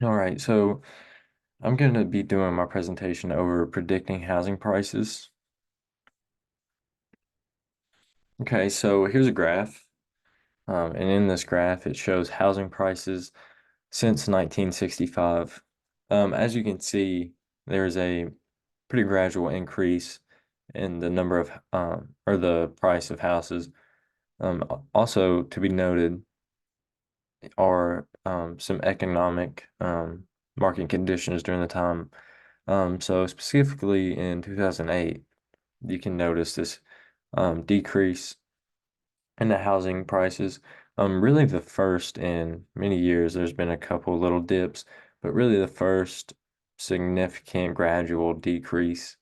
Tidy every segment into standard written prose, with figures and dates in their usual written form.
All right, so I'm going to be doing my presentation over predicting housing prices. Okay, so here's a graph, and in this graph, it shows housing prices since 1965. As you can see, there is a pretty gradual increase in the number of, or the price of houses. Also, to be noted are some economic market conditions during the time. So specifically in 2008, you can notice this decrease in the housing prices. Really the first in many years. There's been a couple little dips, but really the first significant gradual decrease.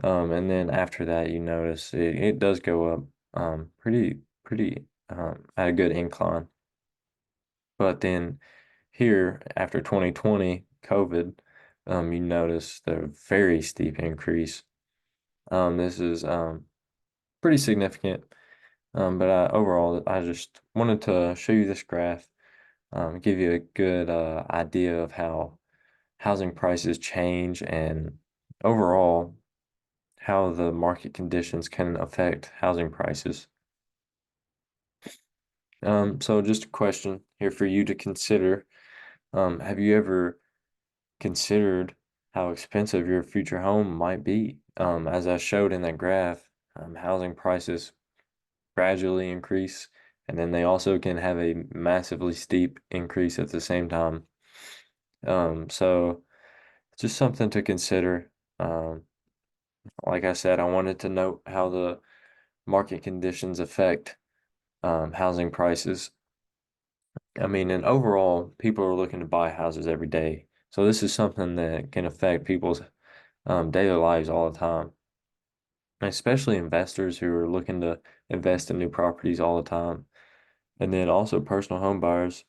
And then after that, you notice it does go up pretty at a good incline. But then here, after 2020, COVID, you notice the very steep increase. This is pretty significant. But overall, I just wanted to show you this graph, give you a good idea of how housing prices change and overall how the market conditions can affect housing prices. So just a question here for you to consider. Have you ever considered how expensive your future home might be? As I showed in that graph, housing prices gradually increase, and then they also can have a massively steep increase at the same time. So just something to consider. Like I said, I wanted to note how the market conditions affect housing prices. I mean, and overall, people are looking to buy houses every day. So this is something that can affect people's daily lives all the time, especially investors who are looking to invest in new properties all the time. And then also personal home buyers.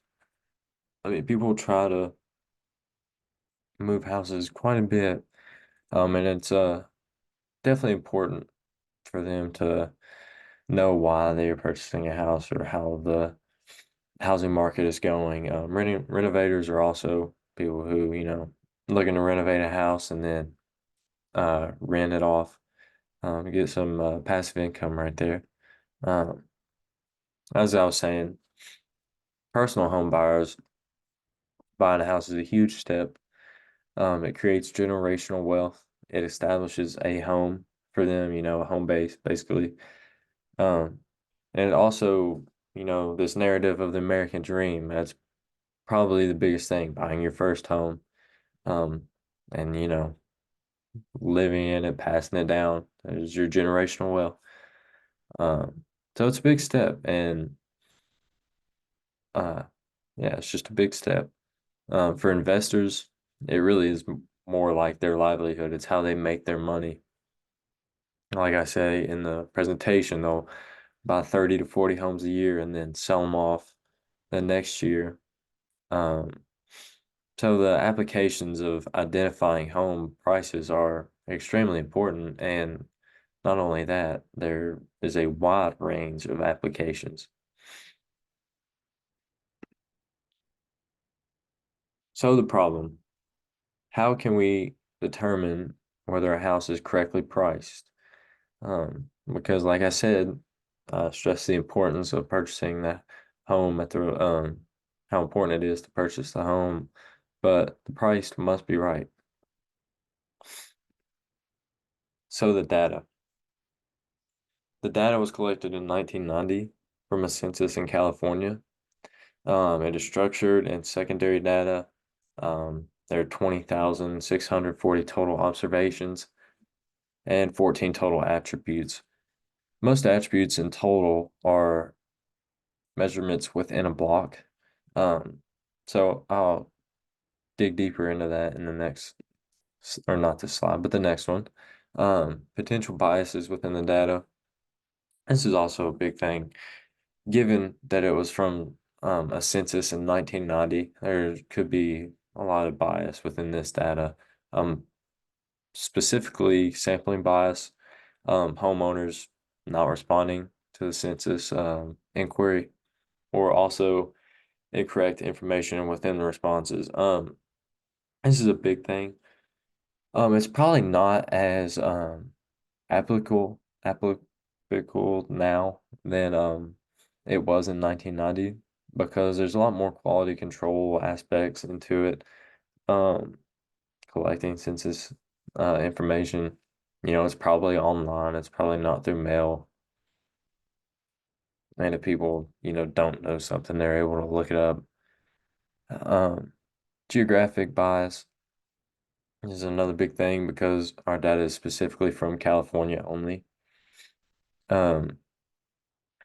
I mean, people try to move houses quite a bit, and it's definitely important for them to know why they are purchasing a house or how the housing market is going. Renovators are also people who, looking to renovate a house and then rent it off, get some passive income right there. Um, as I was saying, personal home buyers buying a house is a huge step. It creates generational wealth. It establishes a home for them, a home base, basically. Um, and it also, this narrative of the American dream, that's probably the biggest thing, buying your first home, um, and, living in it, passing it down as your generational wealth. So it's a big step, and uh, yeah, it's just a big step. For investors, it really is more like their livelihood. It's how they make their money. Like I say in the presentation, they'll buy 30 to 40 homes a year and then sell them off the next year. Um, so the applications of identifying home prices are extremely important. And not only that, there is a wide range of applications. So the problem, how can we determine whether a house is correctly priced? Because like I said, stress the importance of purchasing the home at the how important it is to purchase the home, but the price must be right. So the data. The data was collected in 1990 from a census in California. It is structured and secondary data. There are 20,640 total observations and 14 total attributes. Most attributes in total are measurements within a block. Um, so I'll dig deeper into that in the next, or not this slide, but the next one. Potential biases within the data. This is also a big thing. Given that it was from a census in 1990, there could be a lot of bias within this data. Um, Specifically, sampling bias, homeowners not responding to the census inquiry, or also incorrect information within the responses. This is a big thing. It's probably not as applicable now than it was in 1990 because there's a lot more quality control aspects into it. Um, Collecting census information, it's probably online. It's probably not through mail. And if people, don't know something, they're able to look it up. Um, Geographic bias is another big thing because our data is specifically from California only. Um,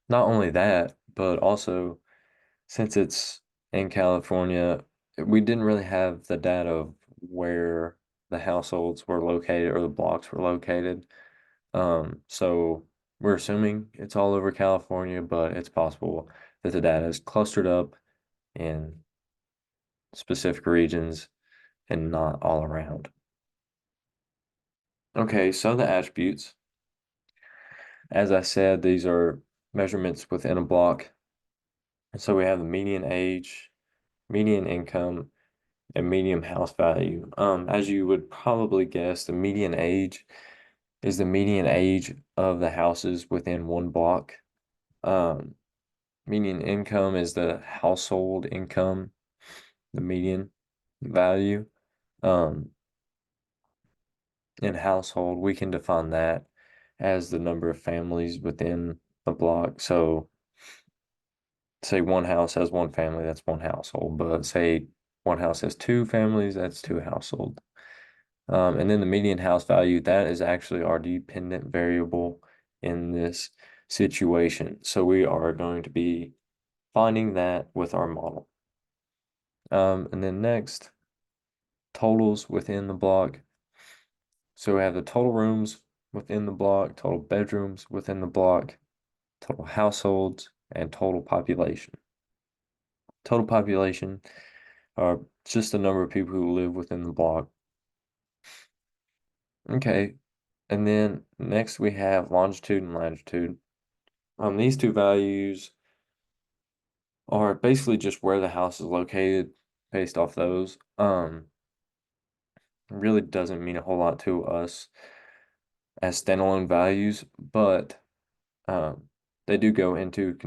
Not only that, but also since it's in California, we didn't really have the data of where the households were located or the blocks were located. So we're assuming it's all over California, but it's possible that the data is clustered up in specific regions and not all around. Okay, so the attributes, as I said, these are measurements within a block. And so we have the median age, median income, and median house value. As you would probably guess, the median age is the median age of the houses within one block. Um, Median income is the household income, the median value. Um, in household, we can define that as the number of families within a block. So, say one house has one family, that's one household. But say one house has two families, that's two households. And then the median house value, that is actually our dependent variable in this situation. So we are going to be finding that with our model. And then next, totals within the block. So we have the total rooms within the block, total bedrooms within the block, total households, and total population. Total population are just the number of people who live within the block. Okay, and then next we have longitude and latitude. These two values are basically just where the house is located based off those. Really doesn't mean a whole lot to us as standalone values, but um, they do go into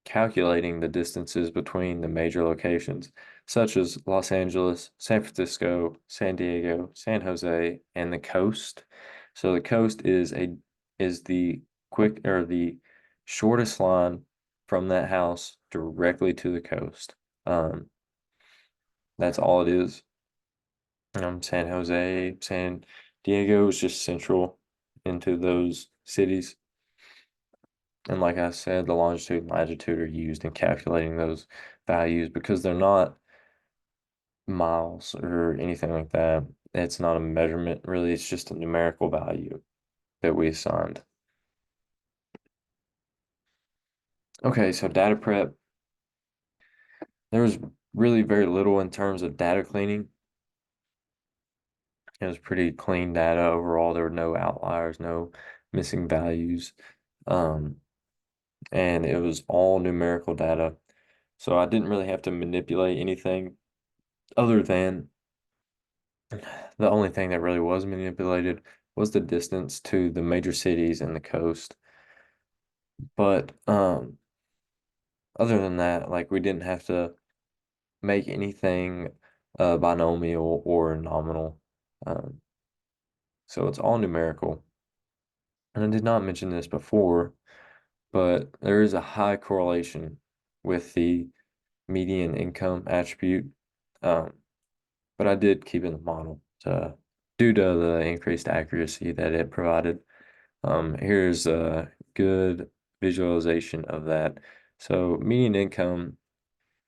calculating the distances between the major locations, such as Los Angeles, San Francisco, San Diego, San Jose, and the coast. So the coast is the quick or the shortest line from that house directly to the coast. Um, that's all it is. San Jose, San Diego is just central into those cities. And like I said, the longitude and latitude are used in calculating those values because they're not miles or anything like that. It's not a measurement, really. It's just a numerical value that we assigned. Okay, so data prep. There was really very little in terms of data cleaning. It was pretty clean data overall. There were no outliers, no missing values. Um, and it was all numerical data. So I didn't really have to manipulate anything other than the only thing that really was manipulated was the distance to the major cities and the coast. But other than that, like we didn't have to make anything binomial or nominal. Um, so it's all numerical. And I did not mention this before, but there is a high correlation with the median income attribute. Um, but I did keep in the model due to the increased accuracy that it provided. Here's a good visualization of that. So median income,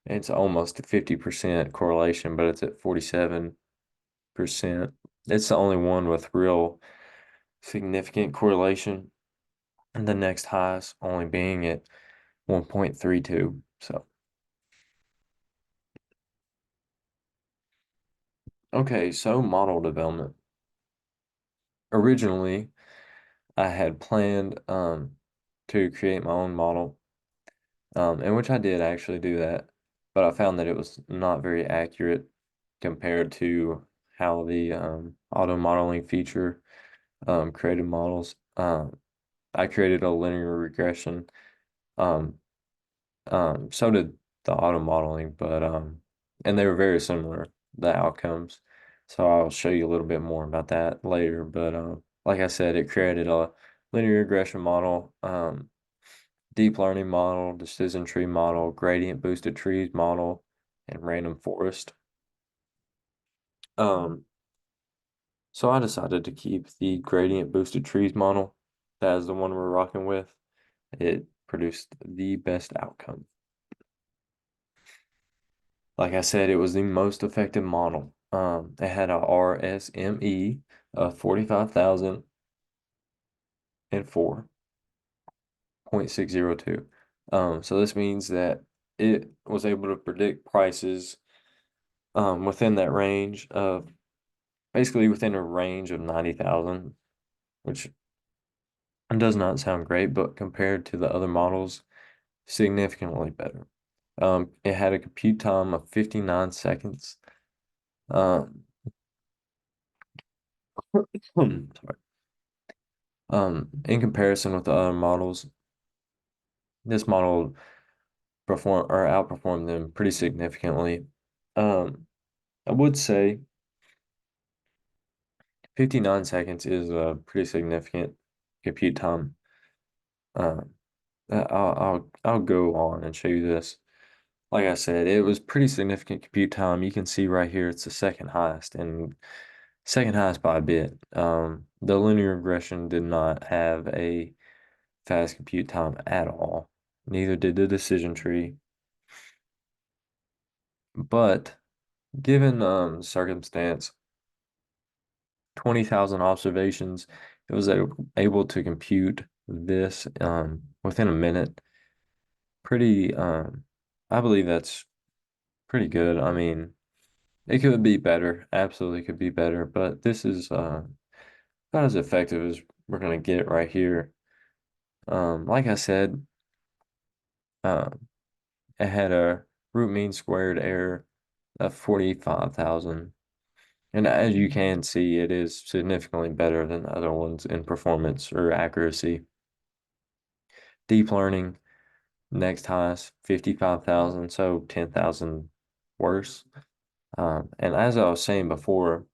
it's almost a 50% correlation, but it's at 47%. It's the only one with real significant correlation. And the next highest only being at 1.32. So, okay, so model development. Originally, I had planned to create my own model, in which I did actually do that, but I found that it was not very accurate. compared to how the auto modeling feature created models. I created a linear regression. Um, so did the auto modeling, but and they were very similar, the outcomes. So I'll show you a little bit more about that later. But like I said, it created a linear regression model, deep learning model, decision tree model, gradient boosted trees model, and random forest. Um, so I decided to keep the gradient boosted trees model. That is the one we're rocking with. It produced the best outcome. Like I said, it was the most effective model. It had a RSME of 45,004.602. So this means that it was able to predict prices within that range of basically within a range of 90,000, which does not sound great, but compared to the other models, significantly better. It had a compute time of 59 seconds. Um, sorry. In comparison with the other models, this model perform or outperformed them pretty significantly. Um, I would say 59 seconds is a pretty significant compute time. Um, I'll go on and show you this. Like I said, it was pretty significant compute time. You can see right here it's the second highest and second highest by a bit. The linear regression did not have a fast compute time at all. Neither did the decision tree. But given circumstance, 20,000 observations, it was able to compute this within a minute. Pretty, I believe that's pretty good. I mean, it could be better, absolutely could be better, but this is about as effective as we're gonna get right here. Like I said, uh, it had a root mean squared error of 45,000. And as you can see, it is significantly better than the other ones in performance or accuracy. Deep learning, next highest, 55,000, so 10,000 worse. And as I was saying before,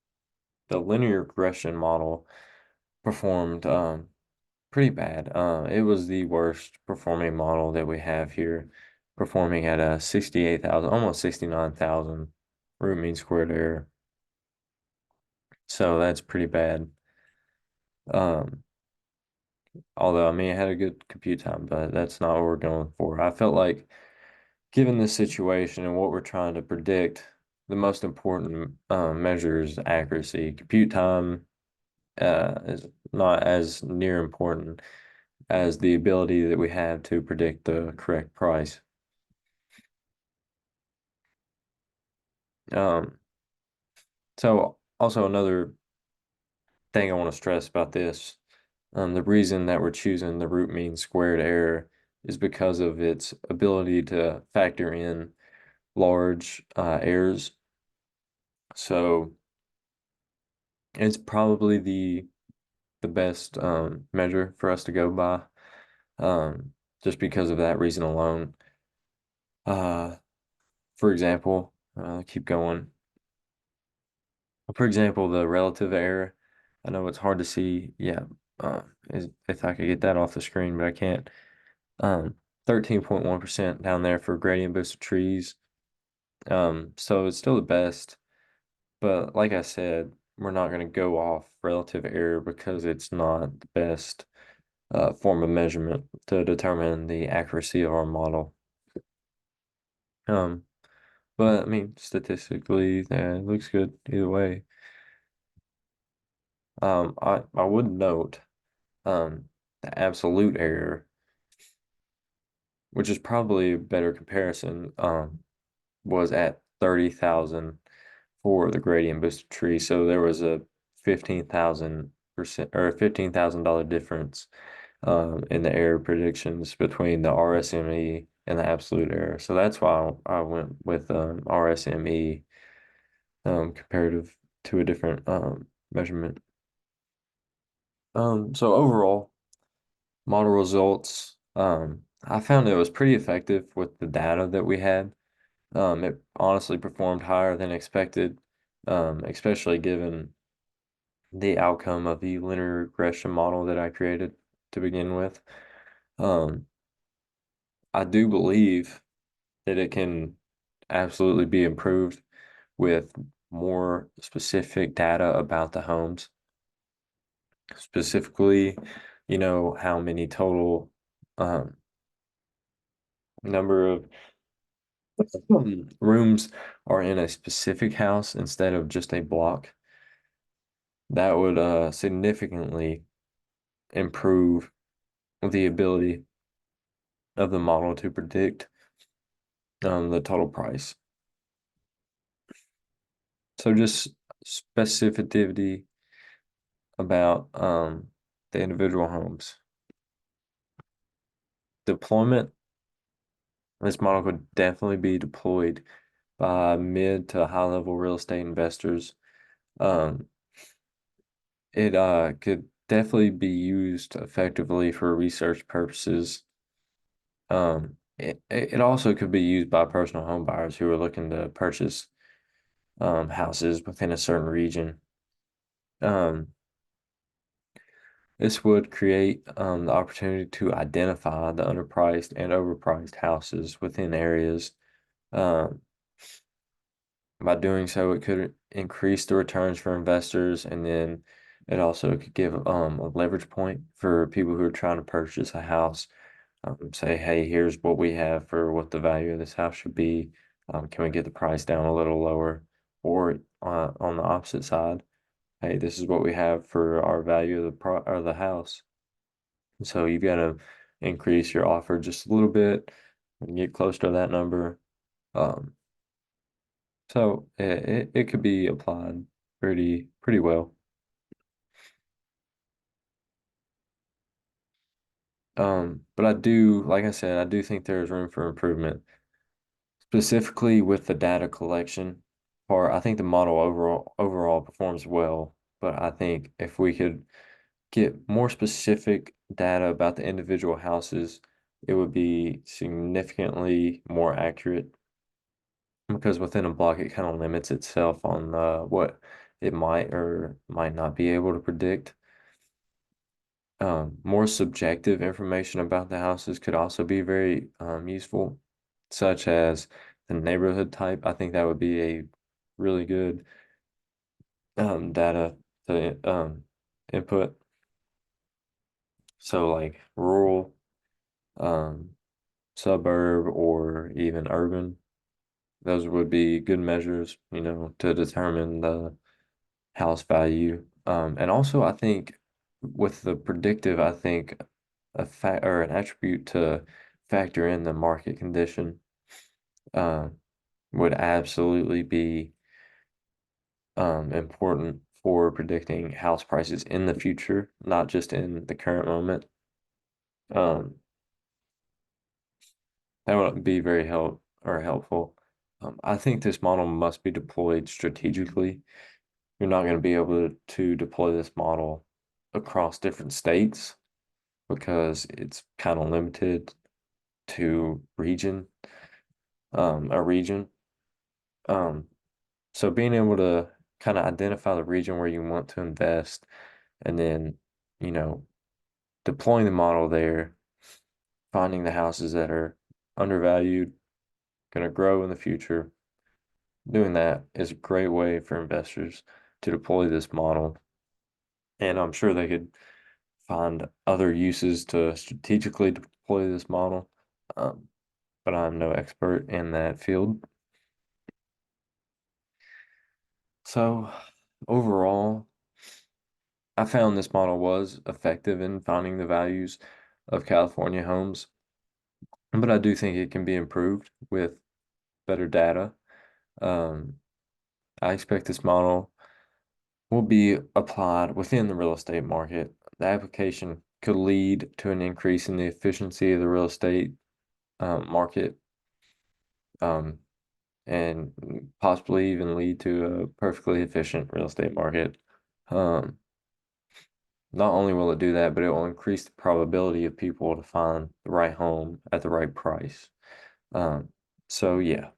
the linear regression model performed pretty bad. It was the worst performing model that we have here, performing at a 68,000, almost 69,000 root mean squared error. So that's pretty bad. Um, Although, I mean, it had a good compute time, but that's not what we're going for. I felt like, given the situation and what we're trying to predict, the most important measure is accuracy. Compute time is not as near important as the ability that we have to predict the correct price. Um, so also another thing I want to stress about this, the reason that we're choosing the root mean squared error is because of its ability to factor in large errors. So it's probably the best measure for us to go by, just because of that reason alone. Uh, for example, keep going. For example, the relative error. I know it's hard to see. Yeah, if I could get that off the screen, but I can't. 13.1% down there for gradient boosted trees. So it's still the best. But like I said, we're not going to go off relative error because it's not the best form of measurement to determine the accuracy of our model. Um, but I mean, statistically, it looks good either way. I would note the absolute error, which is probably a better comparison, was at 30,000 for the gradient boosted tree. So there was a 15,000% or $15,000 difference in the error predictions between the RSME and the absolute error. So that's why I went with RSME. comparative to a different measurement. So overall, model results, I found it was pretty effective with the data that we had. It honestly performed higher than expected, especially given the outcome of the linear regression model that I created to begin with. Um, I do believe that it can absolutely be improved with more specific data about the homes, specifically, how many total um, number of rooms are in a specific house instead of just a block. That would significantly improve the ability of the model to predict the total price. So just specificity about the individual homes. Deployment, this model could definitely be deployed by mid to high level real estate investors. Um, it could definitely be used effectively for research purposes. It also could be used by personal home buyers who are looking to purchase houses within a certain region. Um, this would create the opportunity to identify the underpriced and overpriced houses within areas. Um, by doing so, it could increase the returns for investors, and then it also could give a leverage point for people who are trying to purchase a house. Say, hey, here's what we have for what the value of this house should be. Can we get the price down a little lower? Or on the opposite side, hey, this is what we have for our value of the house. So you've got to increase your offer just a little bit and get close to that number. Um, so it could be applied pretty well. But like I said, I do think there's room for improvement, specifically with the data collection part. I think the model overall performs well, but I think if we could get more specific data about the individual houses, it would be significantly more accurate because within a block, it kind of limits itself on what it might or might not be able to predict. More subjective information about the houses could also be very useful, such as the neighborhood type. I think that would be a really good data to input. So like rural, um, suburb, or even urban. Those would be good measures, to determine the house value. And also, I think with the predictive, I think a fact or an attribute to factor in the market condition uh, would absolutely be important for predicting house prices in the future, not just in the current moment. Um, that would be very helpful. I think this model must be deployed strategically. You're not going to be able to deploy this model across different states because it's kind of limited to a region. Um, so being able to kind of identify the region where you want to invest and then, you know, deploying the model there, finding the houses that are undervalued, going to grow in the future. Doing that is a great way for investors to deploy this model. And I'm sure they could find other uses to strategically deploy this model. Um, but I'm no expert in that field. So overall, I found this model was effective in finding the values of California homes, but I do think it can be improved with better data. Um, I expect this model will be applied within the real estate market. The application could lead to an increase in the efficiency of the real estate market. Um, and possibly even lead to a perfectly efficient real estate market. Um, Not only will it do that, but it will increase the probability of people to find the right home at the right price. Um, so yeah,